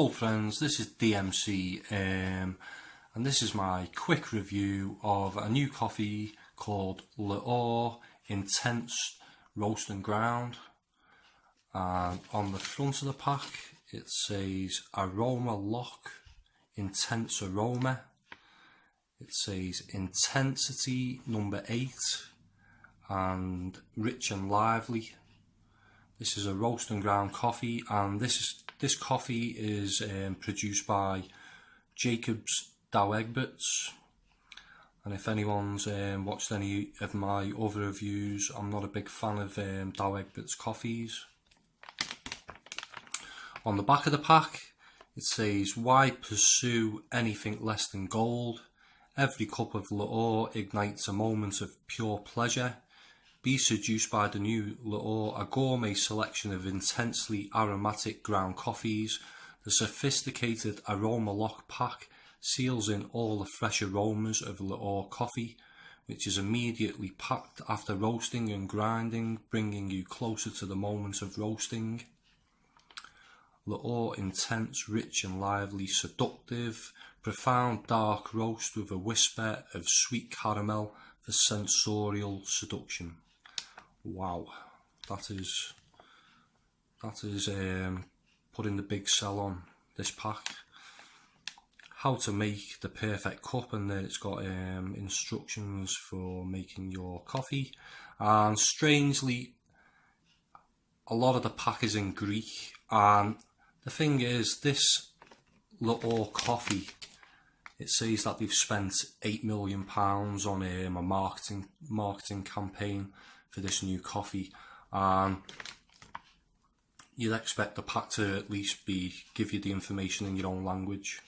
Hello friends, this is DMC and this is my quick review of a new coffee called L'Or Intense Roast and Ground. And on the front of the pack it says Aroma Lock Intense Aroma. It says intensity number 8 and rich and lively. This is a roast and ground coffee, and this coffee is produced by Jacob's DAO Egberts. And if anyone's watched any of my other reviews, I'm not a big fan of DAO Egberts coffees. On the back of the pack it says, why pursue anything less than gold? Every cup of L'Or ignites a moment of pure pleasure. Be seduced by the new L'Or, a gourmet selection of intensely aromatic ground coffees. The sophisticated Aroma Lock pack seals in all the fresh aromas of L'Or coffee, which is immediately packed after roasting and grinding, bringing you closer to the moment of roasting. L'Or Intense, rich and lively, seductive, profound dark roast with a whisper of sweet caramel for sensorial seduction. Wow, that is putting the big sell on this pack. How to make the perfect cup, and then it's got instructions for making your coffee. And strangely, a lot of the pack is in Greek, and the thing is, this L'Or coffee, it says that they've spent £8 million on a marketing campaign for this new coffee, and you'd expect the pack to at least give you the information in your own language.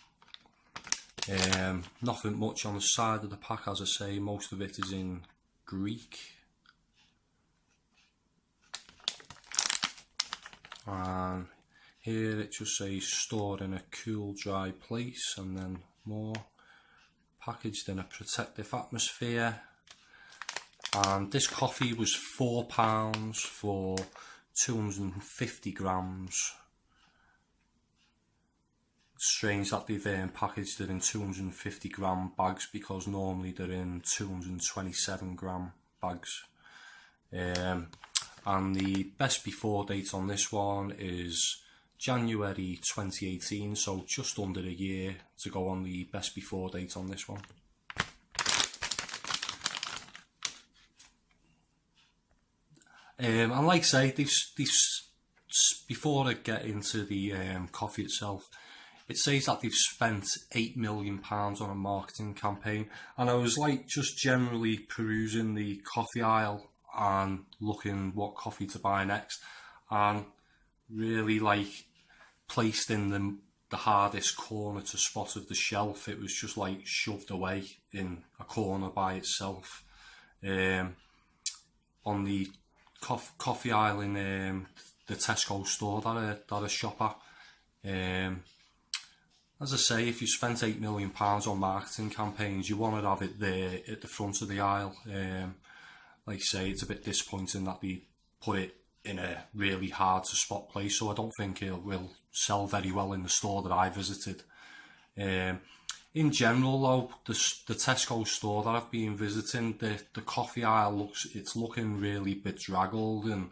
Nothing much on the side of the pack, as I say, most of it is in Greek. And here it just says stored in a cool, dry place, and then more, packaged in a protective atmosphere. And this coffee was £4 for 250 grams. It's strange that they've packaged it in 250 gram bags, because normally they're in 227 gram bags. And the best before date on this one is January 2018, so just under a year to go on the best before date on this one. And like I say, before I get into the coffee itself, it says that they've spent £8 million on a marketing campaign, and I was like just generally perusing the coffee aisle and looking what coffee to buy next, and really like placed in the hardest corner to spot of the shelf. It was just like shoved away in a corner by itself. On the coffee aisle in the Tesco store that I shop at. As I say, if you spent £8 million on marketing campaigns, you want to have it there at the front of the aisle. Like I say, it's a bit disappointing that they put it in a really hard to spot place, so I don't think it will sell very well in the store that I visited. In general though, the Tesco store that I've been visiting, the coffee aisle it's looking really bedraggled, and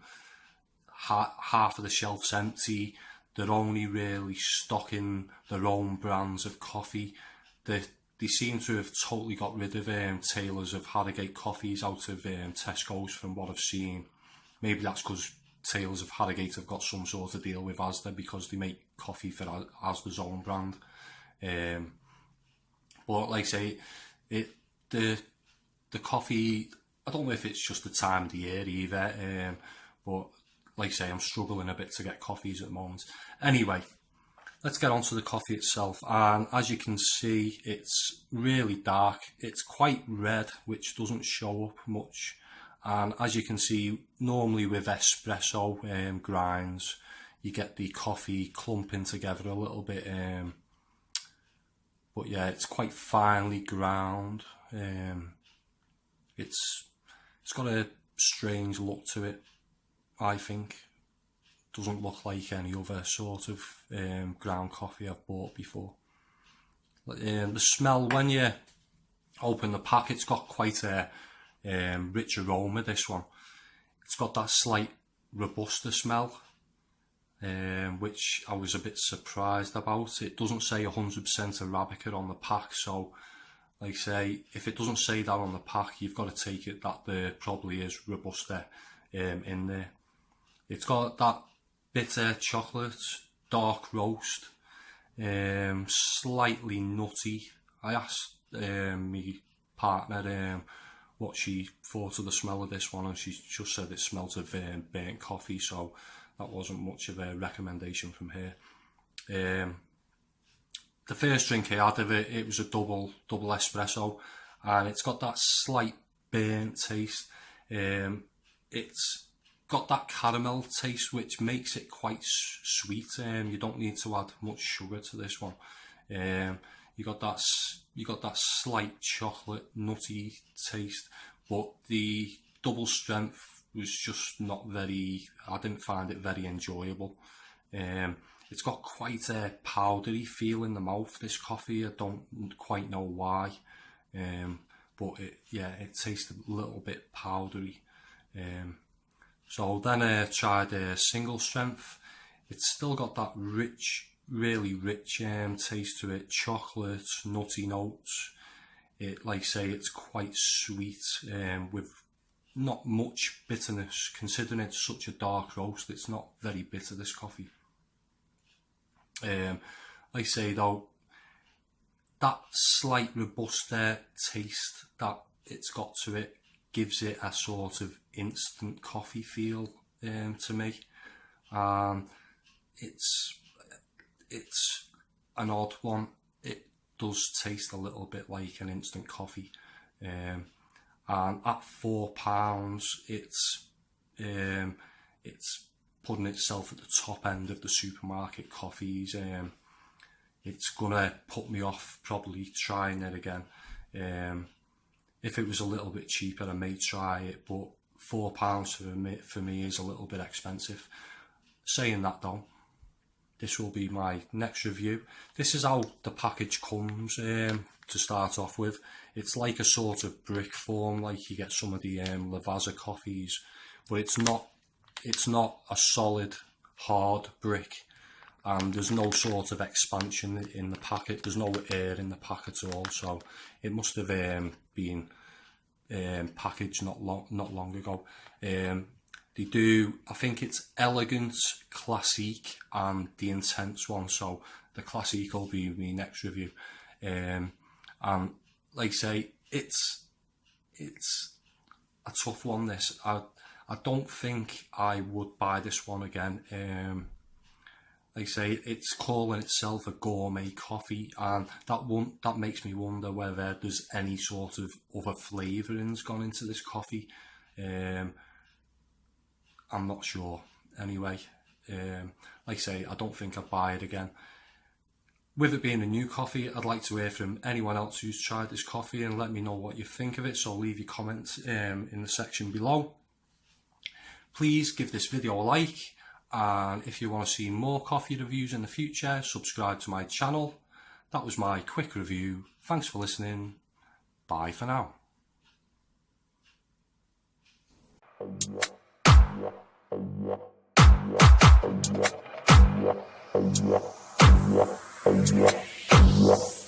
half of the shelf's empty. They're only really stocking their own brands of coffee. They seem to have totally got rid of Taylor's of Harrogate coffees out of Tesco's from what I've seen. Maybe that's because Taylor's of Harrogate have got some sort of deal with Asda, because they make coffee for Asda's own brand. But like I say, the coffee, I don't know if it's just the time of the year either, but like I say, I'm struggling a bit to get coffees at the moment. Anyway, let's get on to the coffee itself. And as you can see, it's really dark. It's quite red, which doesn't show up much. And as you can see, normally with espresso grinds, you get the coffee clumping together a little bit. But yeah, it's quite finely ground. It's got a strange look to it, I think. doesn't look like any other sort of ground coffee I've bought before. The smell, when you open the pack, it's got quite a rich aroma, this one. It's got that slight Robusta smell, which I was a bit surprised about. It doesn't say 100% Arabica on the pack, so like I say, if it doesn't say that on the pack, you've got to take it that there probably is Robusta in there. It's got that bitter chocolate, dark roast, slightly nutty. I asked my partner what she thought of the smell of this one, and she just said it smelled of burnt coffee, so that wasn't much of a recommendation from her. The first drink I had of it, it was a double espresso, and it's got that slight burnt taste. It's got that caramel taste, which makes it quite sweet. You don't need to add much sugar to this one. You got that slight chocolate nutty taste, but the double strength was just not very. I didn't find it very enjoyable. It's got quite a powdery feel in the mouth, this coffee. I don't quite know why, but it tasted a little bit powdery. So then I tried a single strength. It's still got that really rich taste to it, chocolate, nutty notes. Like I say, it's quite sweet with not much bitterness. Considering it's such a dark roast, it's not very bitter, this coffee. Like I say though, that slight Robusta taste that it's got to it gives it a sort of instant coffee feel to me. It's an odd one. It does taste a little bit like an instant coffee, and at £4, it's putting itself at the top end of the supermarket coffees. It's gonna put me off probably trying it again. If it was a little bit cheaper, I may try it, but £4 for me is a little bit expensive. Saying that though, this will be my next review. This is how the package comes to start off with. It's like a sort of brick form, like you get some of the Lavazza coffees, but it's not a solid hard brick, and there's no sort of expansion in the packet. There's no air in the pack at all, so it must have been packaged not long ago. They do, I think it's Elegant, Classique and the Intense one, so the Classique will be my next review. And like I say, it's a tough one, this. I don't think I would buy this one again. Like I say, it's calling itself a gourmet coffee, and that makes me wonder whether there's any sort of other flavourings gone into this coffee. I'm not sure. Anyway, like I say, I don't think I'd buy it again. With it being a new coffee, I'd like to hear from anyone else who's tried this coffee and let me know what you think of it. So leave your comments in the section below. Please give this video a like, and if you want to see more coffee reviews in the future, subscribe to my channel. That was my quick review. Thanks for listening. Bye for now. Yeah.